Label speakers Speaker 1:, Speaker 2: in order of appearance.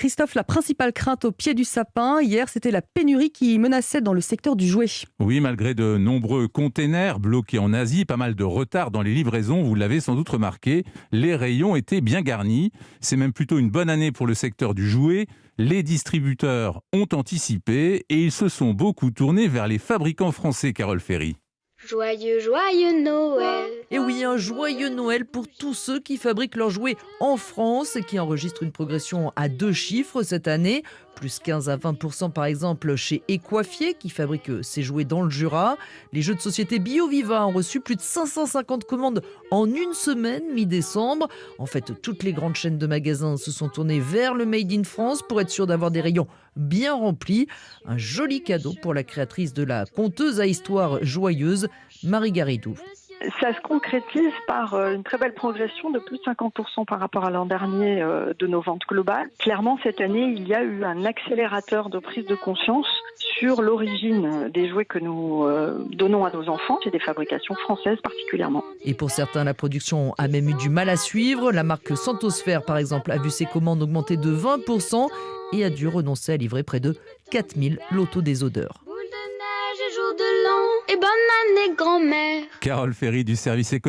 Speaker 1: Christophe, la principale crainte au pied du sapin, hier, c'était la pénurie qui menaçait dans le secteur du jouet.
Speaker 2: Oui, malgré de nombreux containers bloqués en Asie, pas mal de retard dans les livraisons, vous l'avez sans doute remarqué, les rayons étaient bien garnis. C'est même plutôt une bonne année pour le secteur du jouet. Les distributeurs ont anticipé et ils se sont beaucoup tournés vers les fabricants français, Carole Ferry.
Speaker 3: Joyeux, joyeux Noël.
Speaker 4: Et oui, un joyeux Noël pour tous ceux qui fabriquent leurs jouets en France et qui enregistrent une progression à 2 chiffres cette année. Plus 15 à 20% par exemple chez Ecoiffier qui fabrique ses jouets dans le Jura. Les jeux de société BioViva ont reçu plus de 550 commandes en une semaine, mi-décembre. En fait, toutes les grandes chaînes de magasins se sont tournées vers le Made in France pour être sûr d'avoir des rayons bien remplis. Un joli cadeau pour la créatrice de la conteuse à histoire joyeuse, Marie Garidou.
Speaker 5: Ça se concrétise par une très belle progression de plus de 50% par rapport à l'an dernier de nos ventes globales. Clairement, cette année, il y a eu un accélérateur de prise de conscience sur l'origine des jouets que nous donnons à nos enfants, et des fabrications françaises particulièrement.
Speaker 4: Et pour certains, la production a même eu du mal à suivre. La marque Santosphère, par exemple, a vu ses commandes augmenter de 20% et a dû renoncer à livrer près de 4000 lotos des odeurs.
Speaker 3: Jour de l'an et bonne année grand-mère.
Speaker 2: Carole Ferry du service économique.